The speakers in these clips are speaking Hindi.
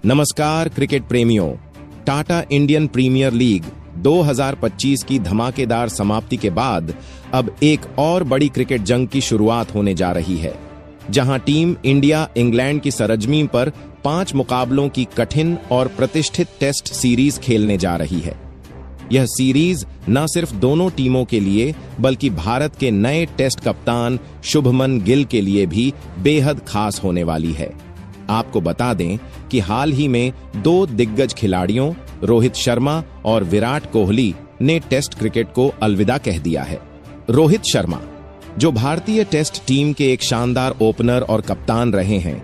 नमस्कार क्रिकेट प्रेमियों। टाटा इंडियन प्रीमियर लीग 2025 की धमाकेदार समाप्ति के बाद अब एक और बड़ी क्रिकेट जंग की शुरुआत होने जा रही है, जहां टीम इंडिया इंग्लैंड की सरजमीं पर 5 मुकाबलों की कठिन और प्रतिष्ठित टेस्ट सीरीज खेलने जा रही है। यह सीरीज न सिर्फ दोनों टीमों के लिए बल्कि भारत के नए टेस्ट कप्तान शुभमन गिल के लिए भी बेहद खास होने वाली है। आपको बता दें कि हाल ही में 2 दिग्गज खिलाड़ियों रोहित शर्मा और विराट कोहली ने टेस्ट क्रिकेट को अलविदा कह दिया है। रोहित शर्मा, जो भारतीय टेस्ट टीम के एक शानदार ओपनर और कप्तान रहे हैं,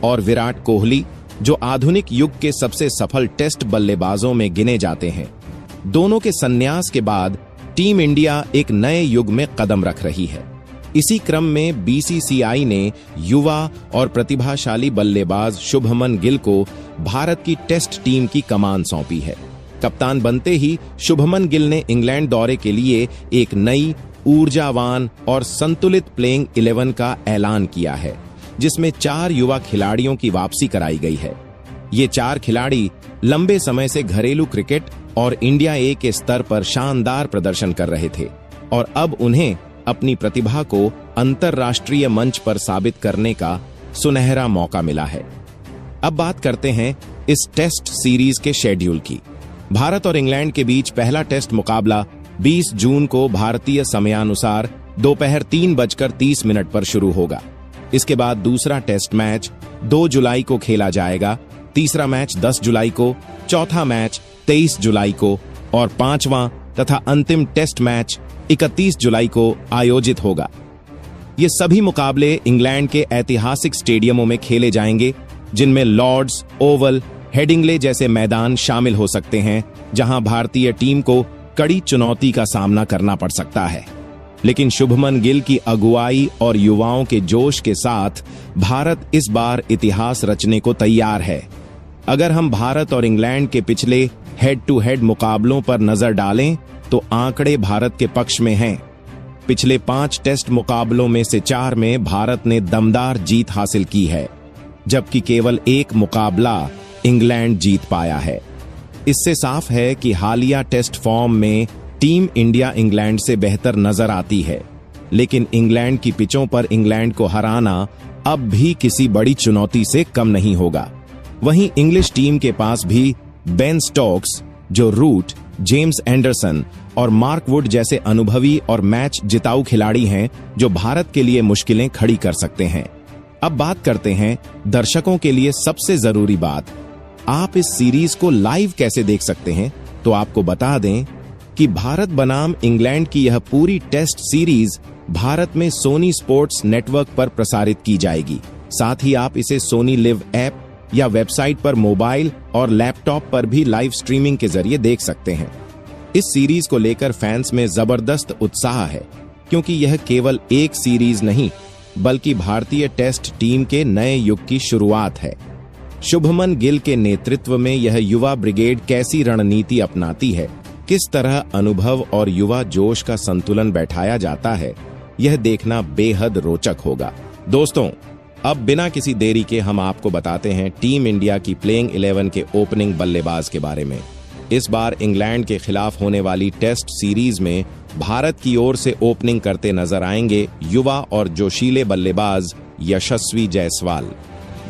और विराट कोहली, जो आधुनिक युग के सबसे सफल टेस्ट बल्लेबाजों में गिने जाते हैं, दोनों के संन्यास के बाद टीम इंडिया एक नए युग में कदम रख रही है। इसी क्रम में बीसीसीआई ने युवा और प्रतिभाशाली बल्लेबाज शुभमन गिल को भारत की टेस्ट टीम की कमान सौंपी है। कप्तान बनते ही शुभमन गिल ने इंग्लैंड दौरे के लिए एक नई, ऊर्जावान और संतुलित प्लेइंग 11 का ऐलान किया है, जिसमें 4 युवा खिलाड़ियों की वापसी कराई गई है। ये 4 खिलाड़ी लंबे समय से घरेलू क्रिकेट और इंडिया ए के स्तर पर शानदार प्रदर्शन कर रहे थे और अब उन्हें अपनी प्रतिभा को अंतर्राष्ट्रीय मंच पर साबित करने का सुनहरा मौका मिला है। अब बात करते हैं इस टेस्ट सीरीज के शेड्यूल की। भारत और इंग्लैंड के बीच पहला टेस्ट मुकाबला 20 जून को भारतीय समयानुसार दोपहर 3:30 पर शुरू होगा। इसके बाद दूसरा टेस्ट मैच 2 जुलाई को खेला जाएगा, तीसरा मैच 10 जुलाई को, चौथा मैच 23 जुलाई को और 5वां तथा अंतिम टेस्ट मैच 31 जुलाई को आयोजित होगा। ये सभी मुकाबले इंग्लैंड के ऐतिहासिक स्टेडियमों में खेले जाएंगे, जिनमें लॉर्ड्स, ओवल, हेडिंग्ले जैसे मैदान शामिल हो सकते हैं, जहां भारतीय टीम को कड़ी चुनौती का सामना करना पड़ सकता है। लेकिन शुभमन गिल की अगुवाई और युवाओं के जोश के साथ भारत इस बार इतिहास रचने को तैयार है। अगर हम भारत और इंग्लैंड के पिछले हेड टू हेड मुकाबलों पर नजर डालें तो आंकड़े भारत के पक्ष में हैं। पिछले 5 टेस्ट मुकाबलों में से 4 में भारत ने दमदार जीत हासिल की है, जबकि केवल 1 मुकाबला इंग्लैंड जीत पाया है। इससे साफ है कि हालिया टेस्ट फॉर्म में टीम इंडिया इंग्लैंड से बेहतर नजर आती है, लेकिन इंग्लैंड की पिचों पर इंग्लैंड को हराना अब भी किसी बड़ी चुनौती से कम नहीं होगा। वहीं इंग्लिश टीम के पास भी बेन स्टोक्स, जो रूट, जेम्स एंडरसन और मार्क वुड जैसे अनुभवी और मैच जिताऊ खिलाड़ी हैं, जो भारत के लिए मुश्किलें खड़ी कर सकते हैं। अब बात करते हैं दर्शकों के लिए सबसे जरूरी बात, आप इस सीरीज को लाइव कैसे देख सकते हैं। तो आपको बता दें कि भारत बनाम इंग्लैंड की यह पूरी टेस्ट सीरीज भारत में सोनी स्पोर्ट्स नेटवर्क पर प्रसारित की जाएगी। साथ ही आप इसे सोनी लिव ऐप या वेबसाइट पर मोबाइल और लैपटॉप पर भी लाइव स्ट्रीमिंग के जरिए देख सकते हैं। इस सीरीज को लेकर फैंस में जबरदस्त उत्साह है, क्योंकि यह केवल एक सीरीज नहीं बल्कि भारतीय टेस्ट टीम के नए युग की शुरुआत है। शुभमन गिल के नेतृत्व में यह युवा ब्रिगेड कैसी रणनीति अपनाती है, किस तरह अनुभव और युवा जोश का संतुलन बैठाया जाता है, यह देखना बेहद रोचक होगा। दोस्तों, अब बिना किसी देरी के हम आपको बताते हैं टीम इंडिया की प्लेइंग 11 के ओपनिंग बल्लेबाज के बारे में। इस बार इंग्लैंड के खिलाफ होने वाली टेस्ट सीरीज में भारत की ओर से ओपनिंग करते नजर आएंगे युवा और जोशीले बल्लेबाज यशस्वी जायसवाल।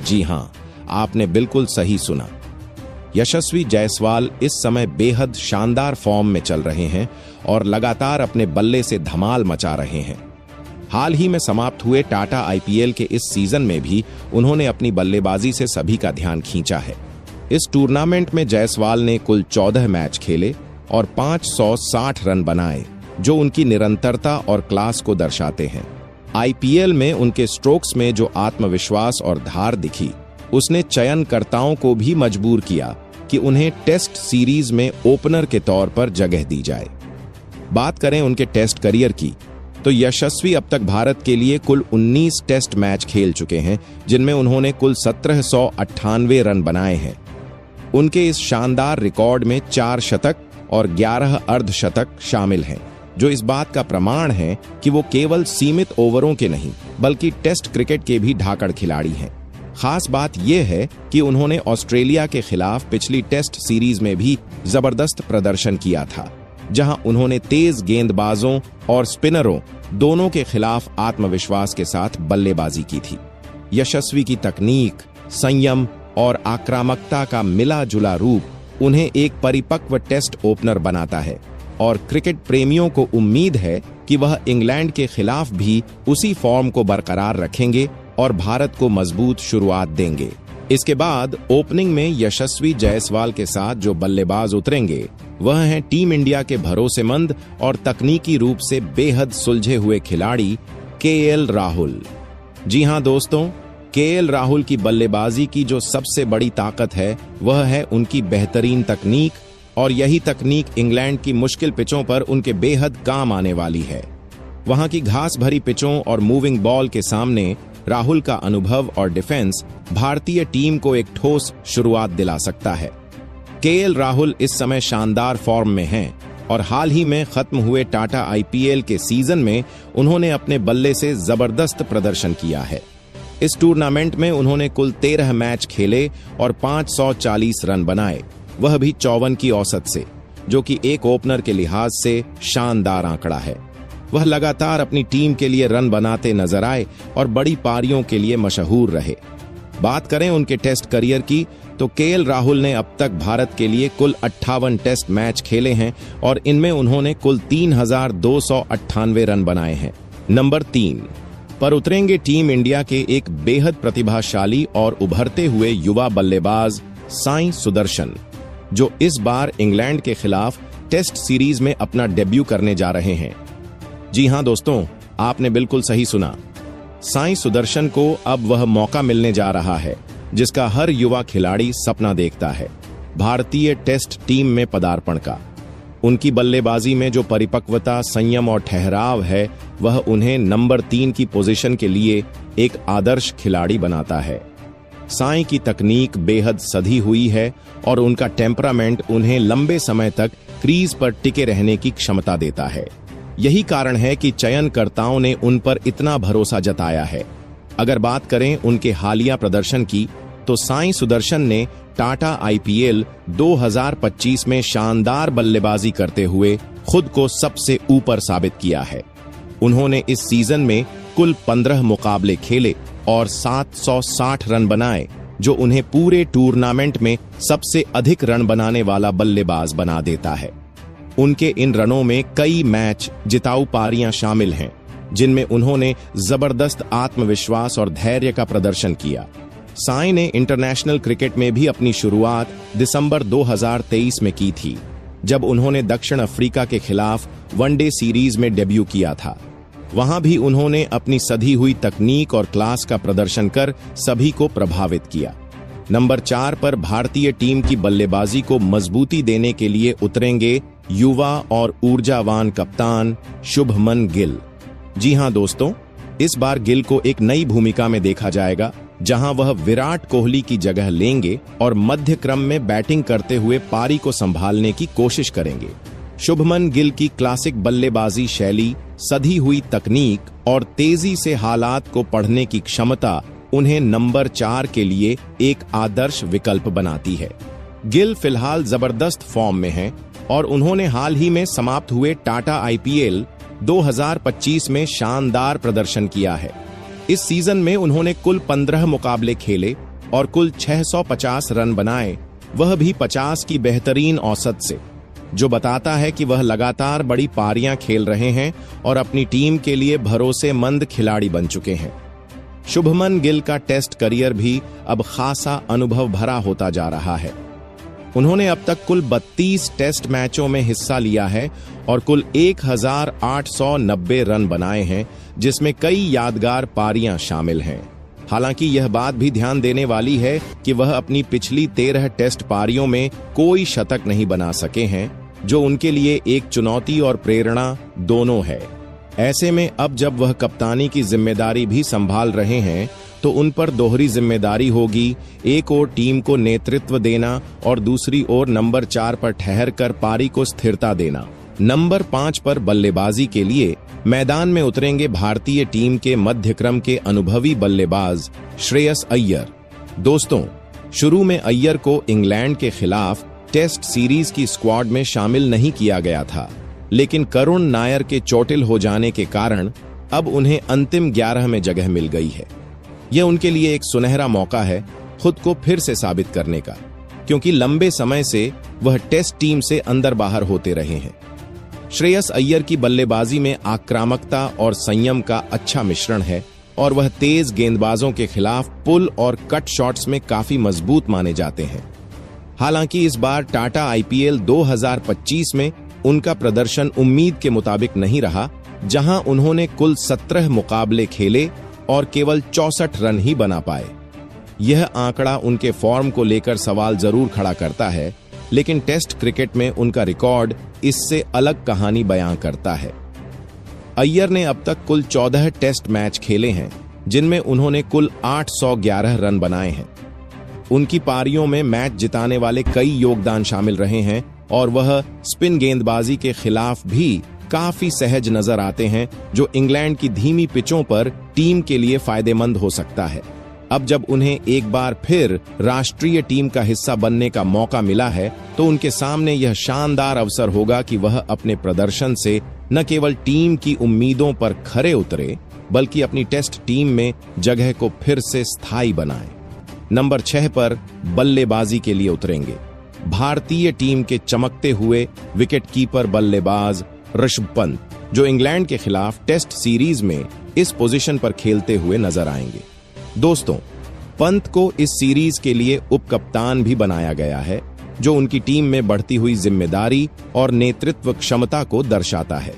जी हां, आपने बिल्कुल सही सुना। यशस्वी जायसवाल इस समय बेहद शानदार फॉर्म में चल रहे हैं और लगातार अपने बल्ले से धमाल मचा रहे हैं। हाल ही में समाप्त हुए टाटा आईपीएल के इस सीजन में भी उन्होंने अपनी बल्लेबाजी से सभी का ध्यान खींचा है। इस टूर्नामेंट में जायसवाल ने कुल 14 मैच खेले और 560 रन बनाए, जो उनकी निरंतरता और क्लास को दर्शाते हैं। आईपीएल में उनके स्ट्रोक्स में जो आत्मविश्वास और धार दिखी, उसने चयनकर्ताओं को भी मजबूर किया कि उन्हें टेस्ट सीरीज में ओपनर के तौर पर जगह दी जाए। बात करें उनके टेस्ट करियर की, तो यशस्वी अब तक भारत के लिए कुल 19 टेस्ट मैच खेल चुके हैं, जिनमें उन्होंने कुल 1798 रन बनाए हैं। उनके इस शानदार रिकॉर्ड में 4 शतक और 11 अर्धशतक शामिल हैं, जो इस बात का प्रमाण है कि वो केवल सीमित ओवरों के नहीं बल्कि टेस्ट क्रिकेट के भी धाकड़ खिलाड़ी हैं। खास बात यह है कि उन्होंने ऑस्ट्रेलिया के खिलाफ पिछली टेस्ट सीरीज में भी जबरदस्त प्रदर्शन किया था, जहां उन्होंने तेज गेंदबाजों और स्पिनरों दोनों के खिलाफ आत्मविश्वास के साथ बल्लेबाजी की थी। यशस्वी की तकनीक, संयम और आक्रामकता का मिला जुला रूप उन्हें एक परिपक्व टेस्ट ओपनर बनाता है और क्रिकेट प्रेमियों को उम्मीद है कि वह इंग्लैंड के खिलाफ भी उसी फॉर्म को बरकरार रखेंगे और भारत को मजबूत शुरुआत देंगे। इसके बाद ओपनिंग में यशस्वी जायसवाल के साथ जो बल्लेबाज उतरेंगे वह हैं टीम इंडिया के भरोसेमंद और तकनीकी रूप से बेहद सुलझे हुए खिलाड़ी केएल राहुल। जी हां दोस्तों, केएल राहुल की बल्लेबाजी की जो सबसे बड़ी ताकत है वह है उनकी बेहतरीन तकनीक, और यही तकनीक इंग्लैंड की मुश्किल पिचों पर उनके बेहद काम आने वाली है। वहां की घास भरी पिचों और मूविंग बॉल के सामने राहुल का अनुभव और डिफेंस भारतीय टीम को एक ठोस शुरुआत दिला सकता है। केएल राहुल इस समय शानदार फॉर्म में हैं और हाल ही में खत्म हुए टाटा आईपीएल के सीजन में उन्होंने अपने बल्ले से जबरदस्त प्रदर्शन किया है। इस टूर्नामेंट में उन्होंने कुल 13 मैच खेले और 540 रन बनाए, वह भी 54 की औसत से, जो कि एक ओपनर के लिहाज से शानदार आंकड़ा है। वह लगातार अपनी टीम के लिए रन बनाते नजर आए और बड़ी पारियों के लिए मशहूर रहे। बात करें उनके टेस्ट करियर की तो केएल राहुल ने अब तक भारत के लिए कुल 58 टेस्ट मैच खेले हैं और इनमें उन्होंने कुल 3298 रन बनाए हैं। नंबर 3 पर उतरेंगे टीम इंडिया के एक बेहद प्रतिभाशाली और उभरते हुए युवा बल्लेबाज साई सुदर्शन, जो इस बार इंग्लैंड के खिलाफ टेस्ट सीरीज में अपना डेब्यू करने जा रहे हैं। जी हां दोस्तों, आपने बिल्कुल सही सुना। साई सुदर्शन को अब वह मौका मिलने जा रहा है जिसका हर युवा खिलाड़ी सपना देखता है, भारतीय टेस्ट टीम में पदार्पण का। उनकी बल्लेबाजी में जो परिपक्वता, संयम और ठहराव है वह उन्हें नंबर 3 की पोजीशन के लिए एक आदर्श खिलाड़ी बनाता है। साई की तकनीक बेहद सधी हुई है और उनका टेम्परामेंट उन्हें लंबे समय तक क्रीज पर टिके रहने की क्षमता देता है। यही कारण है कि चयनकर्ताओं ने उन पर इतना भरोसा जताया है। अगर बात करें उनके हालिया प्रदर्शन की तो साई सुदर्शन ने टाटा आईपीएल 2025 में शानदार बल्लेबाजी करते हुए खुद को सबसे ऊपर साबित किया है। उन्होंने इस सीजन में कुल 15 मुकाबले खेले और 760 रन बनाए, जो उन्हें पूरे टूर्नामेंट में सबसे अधिक रन बनाने वाला बल्लेबाज बना देता है। उनके इन रनों में कई मैच जिताऊ पारियां शामिल हैं, जिनमें उन्होंने जबरदस्त आत्मविश्वास और धैर्य का प्रदर्शन किया। साई ने इंटरनेशनल क्रिकेट में भी अपनी शुरुआत दिसंबर 2023 में की थी, जब उन्होंने दक्षिण अफ्रीका के खिलाफ वनडे सीरीज में डेब्यू किया था। वहां भी उन्होंने अपनी सधी हुई तकनीक और क्लास का प्रदर्शन कर सभी को प्रभावित किया। नंबर 4 पर भारतीय टीम की बल्लेबाजी को मजबूती देने के लिए उतरेंगे युवा और ऊर्जावान कप्तान शुभमन गिल। जी हां दोस्तों, इस बार गिल को एक नई भूमिका में देखा जाएगा, जहां वह विराट कोहली की जगह लेंगे और मध्य क्रम में बैटिंग करते हुए पारी को संभालने की कोशिश करेंगे। शुभमन गिल की क्लासिक बल्लेबाजी शैली, सधी हुई तकनीक और तेजी से हालात को पढ़ने की क्षमता उन्हें नंबर 4 के लिए एक आदर्श विकल्प बनाती है। गिल फिलहाल जबरदस्त फॉर्म में हैं और उन्होंने हाल ही में समाप्त हुए टाटा आईपीएल 2025 में शानदार प्रदर्शन किया है। इस सीजन में उन्होंने कुल 15 मुकाबले खेले और कुल 650 रन बनाए, वह भी 50 की बेहतरीन औसत से, जो बताता है कि वह लगातार बड़ी पारियां खेल रहे हैं और अपनी टीम के लिए भरोसेमंद खिलाड़ी बन चुके हैं। शुभमन गिल का टेस्ट करियर भी अब खासा अनुभव भरा होता जा रहा है। उन्होंने अब तक कुल 32 टेस्ट मैचों में हिस्सा लिया है और कुल 1890 रन बनाए हैं, जिसमें कई यादगार पारियां शामिल हैं। हालांकि यह बात भी ध्यान देने वाली है कि वह अपनी पिछली 13 टेस्ट पारियों में कोई शतक नहीं बना सके हैं, जो उनके लिए एक चुनौती और प्रेरणा दोनों है। ऐसे में अब जब वह कप्तानी की जिम्मेदारी भी संभाल रहे हैं तो उन पर दोहरी जिम्मेदारी होगी, एक ओर टीम को नेतृत्व देना और दूसरी ओर नंबर 4 पर ठहर कर पारी को स्थिरता देना। नंबर 5 पर बल्लेबाजी के लिए मैदान में उतरेंगे भारतीय टीम के मध्य क्रम के अनुभवी बल्लेबाज श्रेयस अय्यर, दोस्तों, शुरू में अय्यर को इंग्लैंड के खिलाफ टेस्ट सीरीज की स्क्वाड में शामिल नहीं किया गया था, लेकिन करुण नायर के चोटिल हो जाने के कारण अब उन्हें अंतिम 11 में जगह मिल गई है। यह उनके लिए एक सुनहरा मौका है खुद को फिर से साबित करने का, क्योंकि लंबे समय से वह टेस्ट टीम से अंदर बाहर होते रहे हैं। श्रेयस अय्यर की बल्लेबाजी में आक्रामकता और संयम का अच्छा मिश्रण है और वह तेज गेंदबाजों के खिलाफ पुल और कट शॉट्स में काफी मजबूत माने जाते हैं। हालांकि इस बार टाटा आईपीएल 2025 में उनका प्रदर्शन उम्मीद के मुताबिक नहीं रहा, जहां उन्होंने कुल 17 मुकाबले खेले और केवल 64 रन ही बना पाए। यह आंकड़ा उनके फॉर्म को लेकर सवाल जरूर खड़ा करता है, लेकिन टेस्ट क्रिकेट में उनका रिकॉर्ड इससे अलग कहानी बयां करता है। अय्यर ने अब तक कुल 14 टेस्ट मैच खेले हैं, जिनमें उन्होंने कुल 811 रन बनाए हैं। उनकी पारियों में मैच जिताने वाले कई योगदान शामिल रहे हैं और वह स्पिन गेंदबाजी के खिलाफ भी काफी सहज नजर आते हैं, जो इंग्लैंड की धीमी पिचों पर टीम के लिए फायदेमंद हो सकता है। अब जब उन्हें एक बार फिर राष्ट्रीय टीम का हिस्सा बनने का मौका मिला है, तो उनके सामने यह शानदार अवसर होगा कि वह अपने प्रदर्शन से न केवल टीम की उम्मीदों पर खरे उतरे, बल्कि अपनी टेस्ट टीम में जगह को फिर से स्थायी बनाएं। नंबर 6 पर बल्लेबाजी के लिए उतरेंगे भारतीय टीम के चमकते हुए विकेटकीपर बल्लेबाज ऋषभ पंत, जो इंग्लैंड के खिलाफ टेस्ट सीरीज में इस पोजीशन पर खेलते हुए नजर आएंगे। दोस्तों, पंत को इस सीरीज के लिए उप कप्तान भी बनाया गया है, जो उनकी टीम में बढ़ती हुई जिम्मेदारी और नेतृत्व क्षमता को दर्शाता है।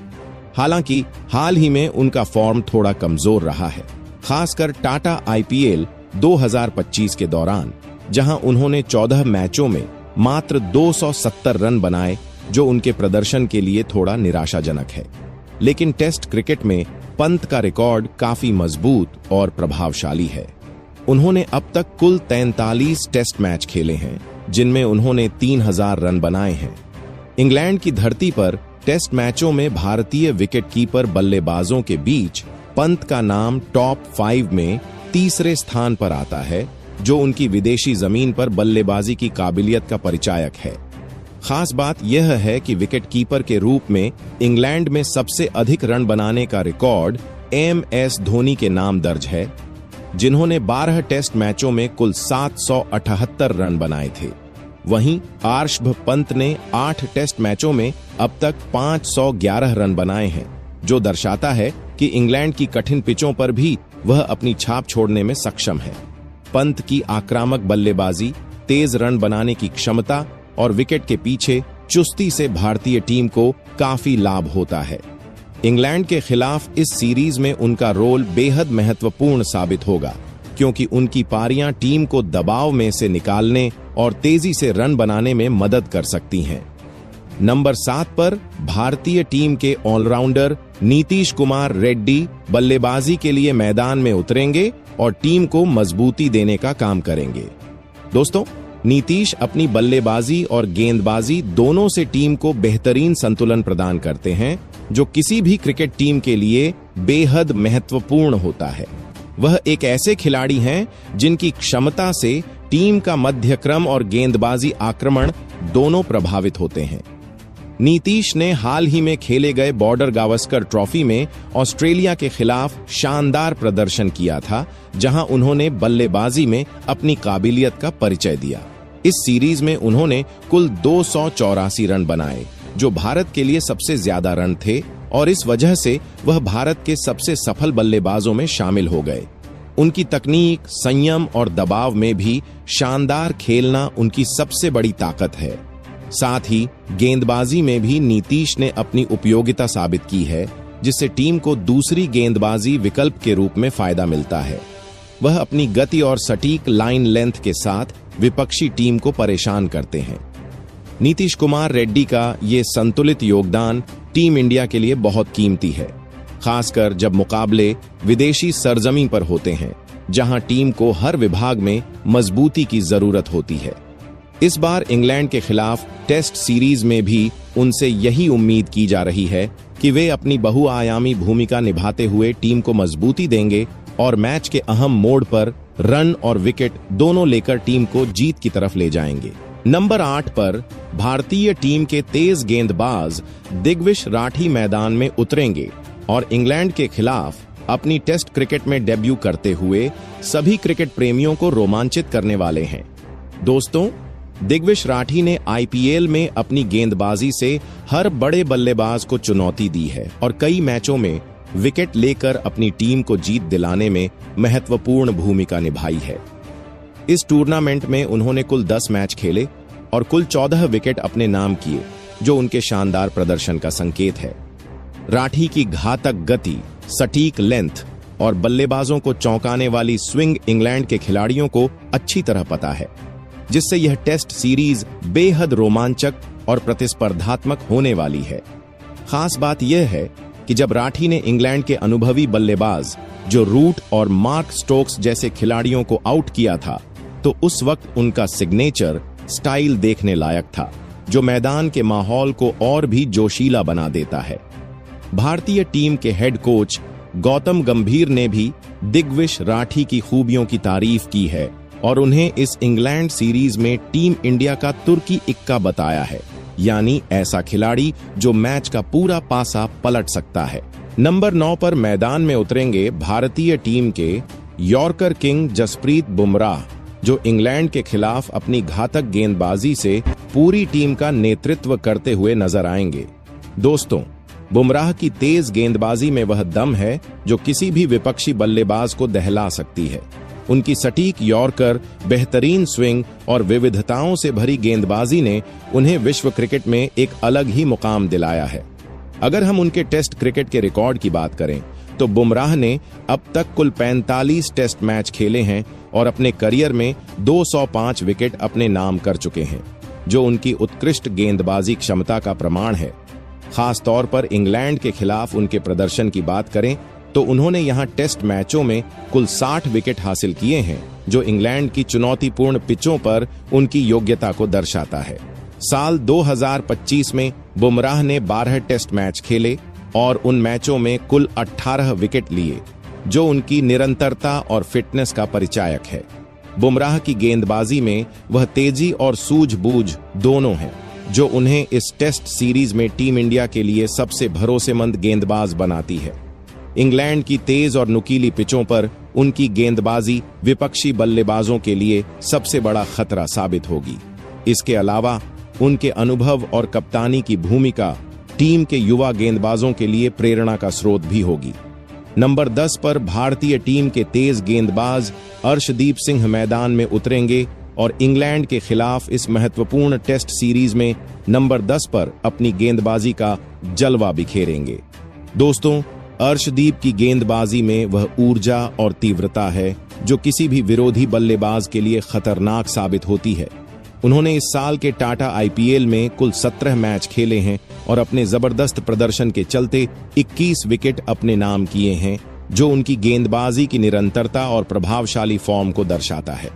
हालांकि हाल ही में उनका फॉर्म थोड़ा कमजोर रहा है, खासकर टाटा आईपीएल 2025 के दौरान, जहां उन्होंने 14 मैचों में मात्र 270 रन बनाए, जो उनके प्रदर्शन के लिए थोड़ा निराशाजनक है। लेकिन टेस्ट क्रिकेट में पंत का रिकॉर्ड काफी मजबूत और प्रभावशाली है। उन्होंने अब तक कुल 43 टेस्ट मैच खेले हैं, जिनमें उन्होंने 3000 रन बनाए हैं। इंग्लैंड की धरती पर टेस्ट मैचों में भारतीय विकेटकीपर बल्लेबाजों के बीच पंत का नाम टॉप 5 में तीसरे स्थान पर आता है, जो उनकी विदेशी जमीन पर बल्लेबाजी की काबिलियत का परिचायक है। खास बात यह है कि विकेटकीपर के रूप में इंग्लैंड में सबसे अधिक रन बनाने का रिकॉर्ड MS धोनी के नाम दर्ज है, जिन्होंने 12 टेस्ट मैचों में कुल 778 रन बनाए थे। वहीं ऋषभ पंत ने 8 टेस्ट मैचों में अब तक 511 रन बनाए हैं, जो दर्शाता है कि इंग्लैंड की कठिन पिचों पर भी वह अपनी छाप छोड़ने में सक्षम है। पंत की आक्रामक बल्लेबाजी, तेज रन बनाने की क्षमता और विकेट के पीछे चुस्ती से भारतीय टीम को काफी लाभ होता है। इंग्लैंड के खिलाफ इस सीरीज में उनका रोल बेहद महत्वपूर्ण साबित होगा, क्योंकि उनकी पारियां टीम को दबाव में से निकालने और तेजी से रन बनाने में मदद कर सकती हैं। नंबर 7 पर भारतीय टीम के ऑलराउंडर नीतीश कुमार रेड्डी बल्लेबाजी के लिए मैदान में उतरेंगे और टीम को मजबूती देने का काम करेंगे। दोस्तों, नीतीश अपनी बल्लेबाजी और गेंदबाजी दोनों से टीम को बेहतरीन संतुलन प्रदान करते हैं, जो किसी भी क्रिकेट टीम के लिए बेहद महत्वपूर्ण होता है। वह एक ऐसे खिलाड़ी हैं जिनकी क्षमता से टीम का मध्यक्रम और गेंदबाजी आक्रमण दोनों प्रभावित होते हैं। नीतीश ने हाल ही में खेले गए बॉर्डर गावस्कर ट्रॉफी में ऑस्ट्रेलिया के खिलाफ शानदार प्रदर्शन किया था, जहां उन्होंने बल्लेबाजी में अपनी काबिलियत का परिचय दिया। इस सीरीज में उन्होंने कुल 284 रन बनाए, जो भारत के लिए सबसे ज्यादा रन थे, और इस वजह से वह भारत के सबसे सफल बल्लेबाजों में शामिल हो गए। उनकी तकनीक, संयम और दबाव में भी शानदार खेलना उनकी सबसे बड़ी ताकत है। साथ ही गेंदबाजी में भी नीतीश ने अपनी उपयोगिता साबित की है, जिससे टीम को दूसरी गेंदबाजी विकल्प के रूप में फायदा मिलता है। वह अपनी गति और सटीक लाइन लेंथ के साथ विपक्षी टीम को परेशान करते हैं। नीतीश कुमार रेड्डी का ये संतुलित योगदान टीम इंडिया के लिए बहुत कीमती है, खासकर जब मुकाबले विदेशी सरजमीं पर होते हैं, जहां टीम को हर विभाग में मजबूती की जरूरत होती है। इस बार इंग्लैंड के खिलाफ टेस्ट सीरीज में भी उनसे यही उम्मीद की जा रही है कि वे अपनी बहुआयामी भूमिका निभाते हुए टीम को मजबूती देंगे और मैच के अहम मोड़ पर रन और विकेट दोनों लेकर टीम को जीत की तरफ ले जाएंगे। नंबर 8 पर भारतीय टीम के तेज गेंदबाज दिग्विश राठी मैदान में उतरेंगे और इंग्लैंड के खिलाफ अपनी टेस्ट क्रिकेट में डेब्यू करते हुए सभी क्रिकेट प्रेमियों को रोमांचित करने वाले हैं। दोस्तों, दिग्विश राठी ने आईपीएल में अपनी गेंदबाजी से हर बड़े बल्लेबाज को चुनौती दी है और कई मैचों में विकेट लेकर अपनी टीम को जीत दिलाने में महत्वपूर्ण भूमिका निभाई है। इस टूर्नामेंट में उन्होंने कुल 10 मैच खेले और कुल 14 विकेट अपने नाम किए, जो उनके शानदार प्रदर्शन का संकेत है। राठी की घातक गति, सटीक लेंथ और बल्लेबाजों को चौंकाने वाली स्विंग इंग्लैंड के खिलाड़ियों को अच्छी तरह पता है, जिससे यह टेस्ट सीरीज बेहद रोमांचक और प्रतिस्पर्धात्मक होने वाली है। खास बात यह है कि जब राठी ने इंग्लैंड के अनुभवी बल्लेबाज जो रूट और मार्क स्टोक्स जैसे खिलाड़ियों को आउट किया था, तो उस वक्त उनका सिग्नेचर स्टाइल देखने लायक था, जो मैदान के माहौल को और भी जोशीला बना देता है। भारतीय टीम के हेड कोच गौतम गंभीर ने भी दिग्विश राठी की खूबियों की तारीफ की है और उन्हें इस इंग्लैंड सीरीज में टीम इंडिया का तुर्की इक्का बताया है, यानी ऐसा खिलाड़ी जो मैच का पूरा पासा पलट सकता है। नंबर 9 पर मैदान में उतरेंगे भारतीय टीम के यॉर्कर किंग जसप्रीत बुमराह, जो इंग्लैंड के खिलाफ अपनी घातक गेंदबाजी से पूरी टीम का नेतृत्व करते हुए नजर आएंगे। दोस्तों, बुमराह की तेज गेंदबाजी में वह दम है जो किसी भी विपक्षी बल्लेबाज को दहला सकती है। उनकी सटीक यॉर्कर, बेहतरीन स्विंग और विविधताओं से भरी गेंदबाजी ने उन्हें विश्व क्रिकेट में एक अलग ही मुकाम दिलाया है। अगर हम उनके टेस्ट क्रिकेट के रिकॉर्ड की बात करें तो बुमराह ने अब तक कुल 45 टेस्ट मैच खेले हैं और अपने करियर में 205 विकेट अपने नाम कर चुके हैं, जो उनकी उत्कृष्ट गेंदबाजी क्षमता का प्रमाण है। खास तौर पर इंग्लैंड के खिलाफ उनके प्रदर्शन की बात करें तो उन्होंने यहां टेस्ट मैचों में कुल 60 विकेट हासिल किए हैं, जो इंग्लैंड की चुनौतीपूर्ण पिचों पर उनकी योग्यता को दर्शाता है। साल 2025 में बुमराह ने 12 टेस्ट मैच खेले और उन मैचों में कुल 18 विकेट लिए, जो उनकी निरंतरता और फिटनेस का परिचायक है। बुमराह की गेंदबाजी में वह तेजी और सूझबूझ दोनों हैं, जो उन्हें इस टेस्ट सीरीज में टीम इंडिया के लिए सबसे भरोसेमंद गेंदबाज बनाती है। इंग्लैंड की तेज और नुकीली पिचों पर उनकी गेंदबाजी विपक्षी बल्लेबाजों के लिए सबसे बड़ा खतरा साबित होगी। इसके अलावा उनके अनुभव और कप्तानी की भूमिका टीम के युवा गेंदबाजों के लिए प्रेरणा का स्रोत भी होगी। नंबर 10 पर भारतीय टीम के तेज गेंदबाज अर्शदीप सिंह मैदान में उतरेंगे और इंग्लैंड के खिलाफ इस महत्वपूर्ण टेस्ट सीरीज में नंबर 10 पर अपनी गेंदबाजी का जलवा बिखेरेंगे। दोस्तों, अर्शदीप की गेंदबाजी में वह ऊर्जा और तीव्रता है जो किसी भी विरोधी बल्लेबाज के लिए खतरनाक साबित होती है। उन्होंने इस साल के टाटा आईपीएल में कुल 17 मैच खेले हैं और अपने जबरदस्त प्रदर्शन के चलते 21 विकेट अपने नाम किए हैं, जो उनकी गेंदबाजी की निरंतरता और प्रभावशाली फॉर्म को दर्शाता है।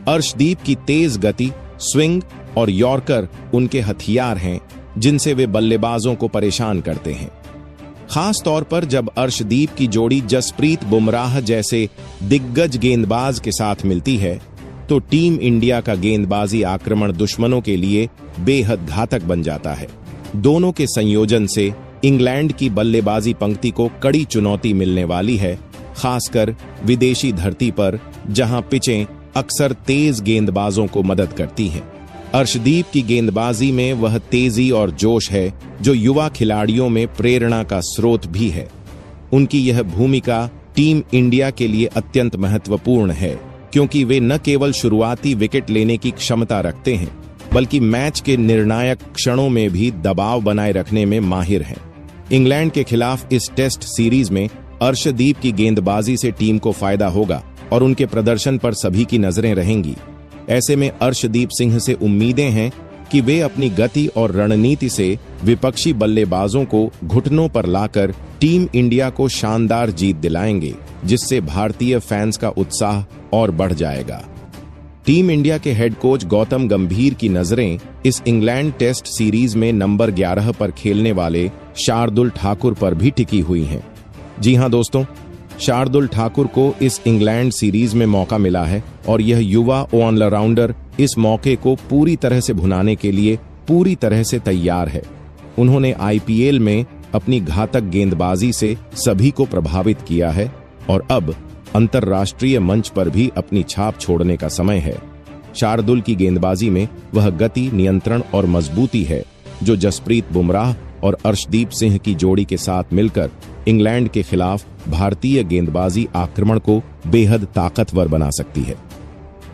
अर्शदीप की तेज गति, स्विंग और यॉर्कर उनके हथियार हैं, जिनसे वे बल्लेबाजों को परेशान करते हैं। खास तौर पर जब अर्शदीप की जोड़ी जसप्रीत बुमराह जैसे दिग्गज गेंदबाज के साथ मिलती है, तो टीम इंडिया का गेंदबाजी आक्रमण दुश्मनों के लिए बेहद घातक बन जाता है। दोनों के संयोजन से इंग्लैंड की बल्लेबाजी पंक्ति को कड़ी चुनौती मिलने वाली है, खासकर विदेशी धरती पर, जहां पिचें अक्सर तेज गेंदबाजों को मदद करती हैं। अर्शदीप की गेंदबाजी में वह तेजी और जोश है जो युवा खिलाड़ियों में प्रेरणा का स्रोत भी है। उनकी यह भूमिका टीम इंडिया के लिए अत्यंत महत्वपूर्ण है, क्योंकि वे न केवल शुरुआती विकेट लेने की क्षमता रखते हैं, बल्कि मैच के निर्णायक क्षणों में भी दबाव बनाए रखने में माहिर हैं। इंग्लैंड के खिलाफ इस टेस्ट सीरीज में अर्शदीप की गेंदबाजी से टीम को फायदा होगा और उनके प्रदर्शन पर सभी की नजरें रहेंगी। ऐसे में अर्शदीप सिंह से उम्मीदें हैं कि वे अपनी गति और रणनीति से विपक्षी बल्लेबाजों को घुटनों पर लाकर टीम इंडिया को शानदार जीत दिलाएंगे, जिससे भारतीय फैंस का उत्साह और बढ़ जाएगा। टीम इंडिया के हेड कोच गौतम गंभीर की नजरें इस इंग्लैंड टेस्ट सीरीज में नंबर 11 पर खेलने वाले शार्दुल ठाकुर पर भी टिकी हुई हैं। जी हां दोस्तों, शार्दुल ठाकुर को इस इंग्लैंड सीरीज में मौका मिला है और यह युवा ऑलराउंडर इस मौके को पूरी तरह से भुनाने के लिए पूरी तरह से तैयार है। उन्होंने आईपीएल में अपनी घातक गेंदबाजी से सभी को प्रभावित किया है और अब अंतर्राष्ट्रीय मंच पर भी अपनी छाप छोड़ने का समय है। शार्दुल की गेंदबाजी में वह गति, नियंत्रण और मजबूती है जो जसप्रीत बुमराह और अर्शदीप सिंह की जोड़ी के साथ मिलकर इंग्लैंड के खिलाफ भारतीय गेंदबाजी आक्रमण को बेहद ताकतवर बना सकती है।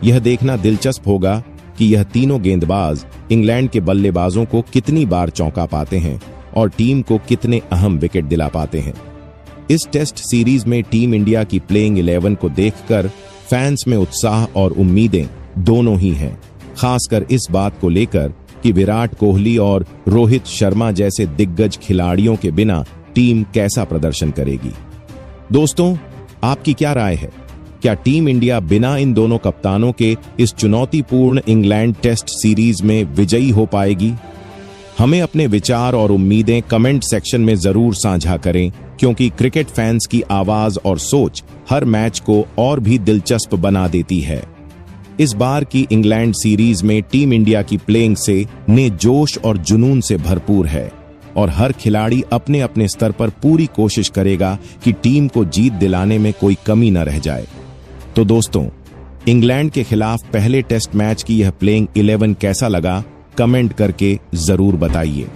यह देखना दिलचस्प होगा कि यह तीनों गेंदबाज इंग्लैंड के बल्लेबाजों को कितनी बार चौंका पाते हैं और टीम को कितने अहम विकेट दिला पाते हैं। इस टेस्ट सीरीज में टीम इंडिया की प्लेइंग 11 को देखकर फैंस में उत्साह और उम्मीदें दोनों ही हैं, खासकर इस बात को लेकर कि विराट कोहली और रोहित शर्मा जैसे दिग्गज खिलाड़ियों के बिना टीम कैसा प्रदर्शन करेगी। दोस्तों, आपकी क्या राय है? क्या टीम इंडिया बिना इन दोनों कप्तानों के इस चुनौतीपूर्ण इंग्लैंड टेस्ट सीरीज में विजयी हो पाएगी? हमें अपने विचार और उम्मीदें कमेंट सेक्शन में जरूर साझा करें, क्योंकि क्रिकेट फैंस की आवाज और सोच हर मैच को और भी दिलचस्प बना देती है। इस बार की इंग्लैंड सीरीज में टीम इंडिया की प्लेइंग से ने जोश और जुनून से भरपूर है और हर खिलाड़ी अपने अपने स्तर पर पूरी कोशिश करेगा कि टीम को जीत दिलाने में कोई कमी न रह जाए। तो दोस्तों, इंग्लैंड के खिलाफ पहले टेस्ट मैच की यह प्लेइंग 11 कैसा लगा, कमेंट करके जरूर बताइए।